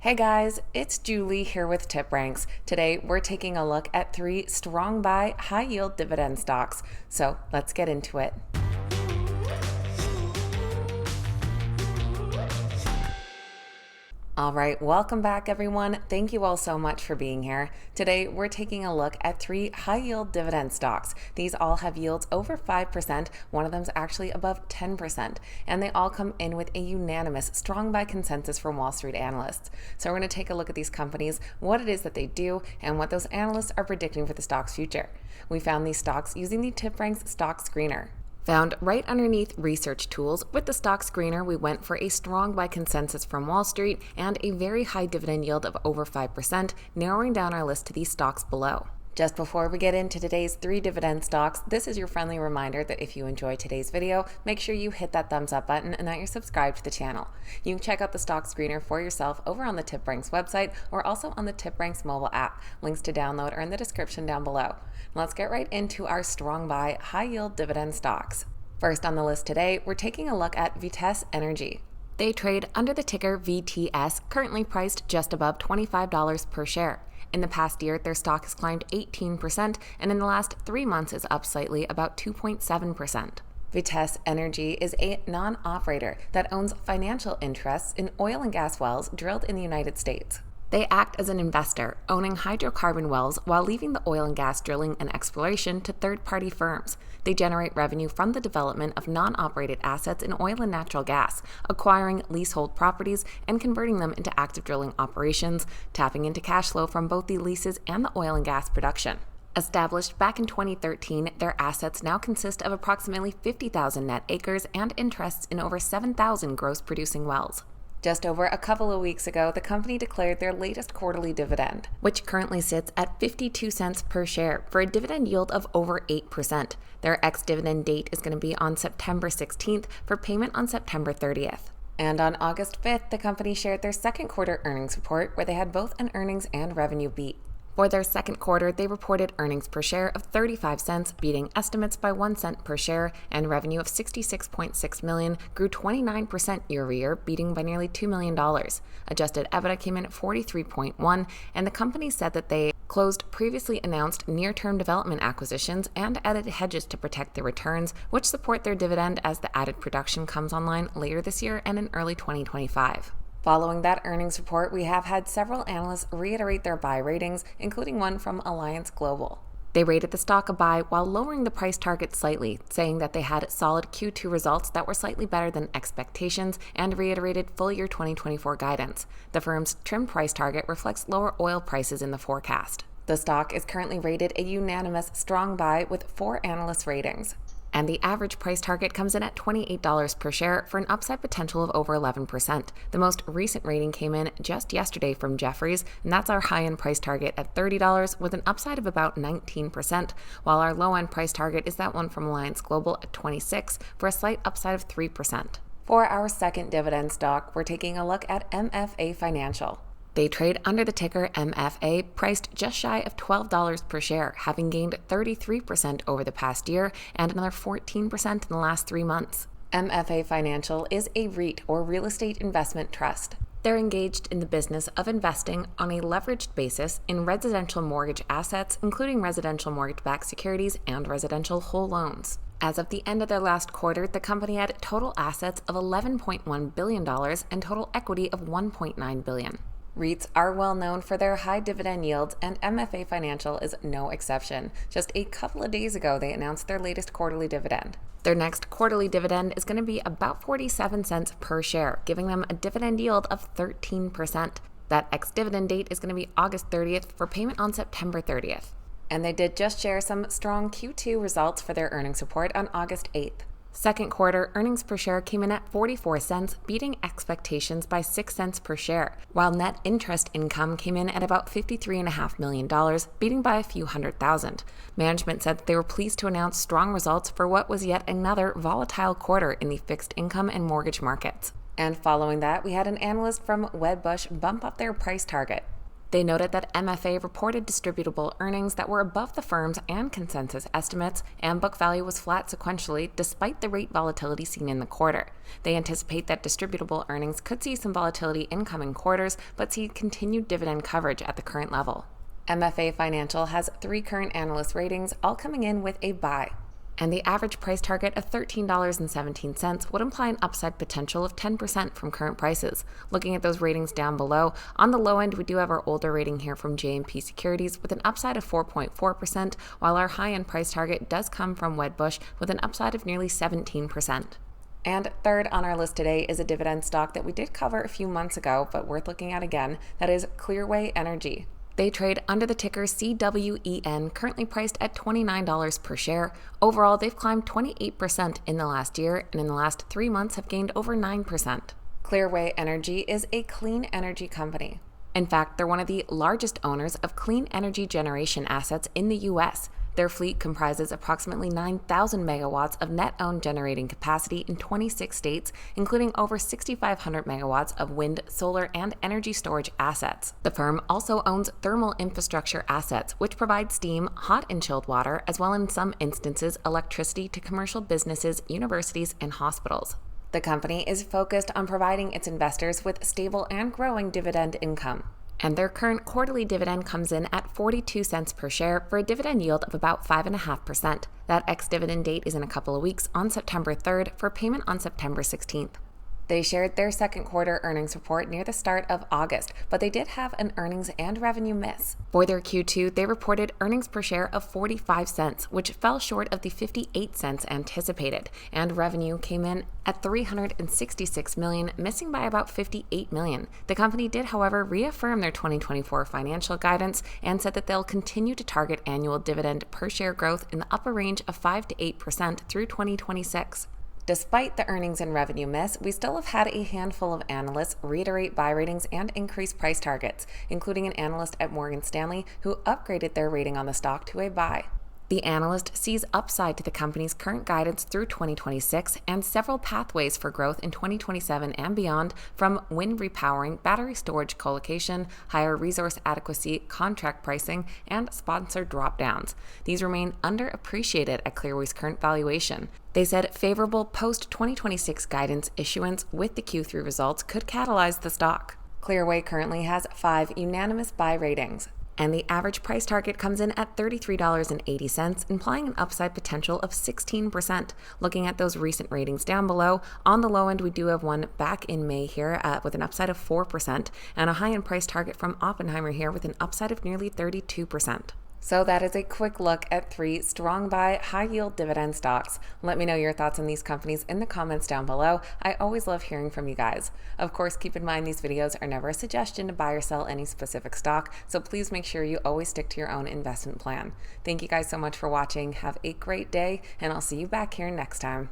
Hey guys, it's Julie here with TipRanks. Today we're taking a look at 3 strong buy high yield dividend stocks. So let's get into it. All right, welcome back everyone. Thank you all so much for being here. Today we're taking a look at 3 high yield dividend stocks. These all have yields over 5%, one of them's actually above 10%, and they all come in with a unanimous strong buy consensus from Wall Street analysts. So we're going to take a look at these companies, what it is that they do, and what those analysts are predicting for the stock's future. We found these stocks using the TipRanks stock screener. Found right underneath research tools, with the stock screener, we went for a strong buy consensus from Wall Street and a very high dividend yield of over 5%, narrowing down our list to these stocks below. Just before we get into today's 3 dividend stocks, this is your friendly reminder that if you enjoyed today's video, make sure you hit that thumbs up button and that you're subscribed to the channel. You can check out the stock screener for yourself over on the TipRanks website or also on the TipRanks mobile app. Links to download are in the description down below. Let's get right into our strong buy high yield dividend stocks. First on the list today, we're taking a look at Vitesse Energy. They trade under the ticker VTS, currently priced just above $25 per share. In the past year, their stock has climbed 18%, and in the last 3 months is up slightly, about 2.7%. Vitesse Energy is a non-operator that owns financial interests in oil and gas wells drilled in the United States. They act as an investor, owning hydrocarbon wells while leaving the oil and gas drilling and exploration to third-party firms. They generate revenue from the development of non-operated assets in oil and natural gas, acquiring leasehold properties and converting them into active drilling operations, tapping into cash flow from both the leases and the oil and gas production. Established back in 2013, their assets now consist of approximately 50,000 net acres and interests in over 7,000 gross producing wells. Just over a couple of weeks ago, the company declared their latest quarterly dividend, which currently sits at 52 cents per share for a dividend yield of over 8%. Their ex-dividend date is going to be on September 16th for payment on September 30th. And on August 5th, the company shared their second quarter earnings report where they had both an earnings and revenue beat. For their second quarter, they reported earnings per share of 35 cents, beating estimates by 1 cent per share, and revenue of $66.6 million grew 29% year-over-year, beating by nearly $2 million. Adjusted EBITDA came in at 43.1, and the company said that they closed previously announced near-term development acquisitions and added hedges to protect their returns, which support their dividend as the added production comes online later this year and in early 2025. Following that earnings report, we have had several analysts reiterate their buy ratings, including one from Alliance Global. They rated the stock a buy while lowering the price target slightly, saying that they had solid Q2 results that were slightly better than expectations and reiterated full year 2024 guidance. The firm's trimmed price target reflects lower oil prices in the forecast. The stock is currently rated a unanimous strong buy with 4 analyst ratings, and the average price target comes in at $28 per share for an upside potential of over 11%. The most recent rating came in just yesterday from Jefferies, and that's our high-end price target at $30 with an upside of about 19%, while our low-end price target is that one from Alliance Global at $26 for a slight upside of 3%. For our second dividend stock, we're taking a look at MFA Financial. They trade under the ticker MFA, priced just shy of $12 per share, having gained 33% over the past year and another 14% in the last 3 months. MFA Financial is a REIT, or real estate investment trust. They're engaged in the business of investing on a leveraged basis in residential mortgage assets, including residential mortgage-backed securities and residential whole loans. As of the end of their last quarter, the company had total assets of $11.1 billion and total equity of $1.9 billion. REITs are well known for their high dividend yields, and MFA Financial is no exception. Just a couple of days ago, they announced their latest quarterly dividend. Their next quarterly dividend is going to be about 47 cents per share, giving them a dividend yield of 13%. That ex-dividend date is going to be August 30th for payment on September 30th. And they did just share some strong Q2 results for their earnings report on August 8th. Second quarter earnings per share came in at 44 cents, beating expectations by 6 cents per share, while net interest income came in at about $53.5 million, beating by a few $100,000. Management said that they were pleased to announce strong results for what was yet another volatile quarter in the fixed income and mortgage markets. And following that, we had an analyst from Wedbush bump up their price target. They noted that MFA reported distributable earnings that were above the firm's and consensus estimates, and book value was flat sequentially despite the rate volatility seen in the quarter. They anticipate that distributable earnings could see some volatility in coming quarters, but see continued dividend coverage at the current level. MFA Financial has 3 current analyst ratings, all coming in with a buy. And the average price target of $13.17 would imply an upside potential of 10% from current prices. Looking at those ratings down below, on the low end we do have our older rating here from J&P Securities with an upside of 4.4%, while our high-end price target does come from Wedbush with an upside of nearly 17%. And third on our list today is a dividend stock that we did cover a few months ago, but worth looking at again. That is Clearway Energy. They trade under the ticker CWEN, currently priced at $29 per share. Overall, they've climbed 28% in the last year, and in the last 3 months have gained over 9%. Clearway Energy is a clean energy company. In fact, they're one of the largest owners of clean energy generation assets in the U.S. Their fleet comprises approximately 9,000 megawatts of net-owned generating capacity in 26 states, including over 6,500 megawatts of wind, solar, and energy storage assets. The firm also owns thermal infrastructure assets, which provide steam, hot and chilled water, as well in some instances electricity to commercial businesses, universities, and hospitals. The company is focused on providing its investors with stable and growing dividend income. And their current quarterly dividend comes in at 42 cents per share for a dividend yield of about 5.5%. That ex-dividend date is in a couple of weeks on September 3rd for payment on September 16th. They shared their second quarter earnings report near the start of August, but they did have an earnings and revenue miss. For their Q2, they reported earnings per share of 45 cents, which fell short of the 58 cents anticipated, and revenue came in at $366 million, missing by about $58 million. The company did, however, reaffirm their 2024 financial guidance and said that they'll continue to target annual dividend per share growth in the upper range of 5 to 8% through 2026. Despite the earnings and revenue miss, we still have had a handful of analysts reiterate buy ratings and increase price targets, including an analyst at Morgan Stanley who upgraded their rating on the stock to a buy. The analyst sees upside to the company's current guidance through 2026 and several pathways for growth in 2027 and beyond, from wind repowering, battery storage colocation, higher resource adequacy, contract pricing, and sponsored drop-downs. These remain underappreciated at Clearway's current valuation. They said favorable post-2026 guidance issuance with the Q3 results could catalyze the stock. Clearway currently has 5 unanimous buy ratings, and the average price target comes in at $33.80, implying an upside potential of 16%. Looking at those recent ratings down below, on the low end we do have one back in May here with an upside of 4%, and a high-end price target from Oppenheimer here with an upside of nearly 32%. So that is a quick look at 3 strong buy, high-yield dividend stocks. Let me know your thoughts on these companies in the comments down below. I always love hearing from you guys. Of course, keep in mind these videos are never a suggestion to buy or sell any specific stock, so please make sure you always stick to your own investment plan. Thank you guys so much for watching. Have a great day, and I'll see you back here next time.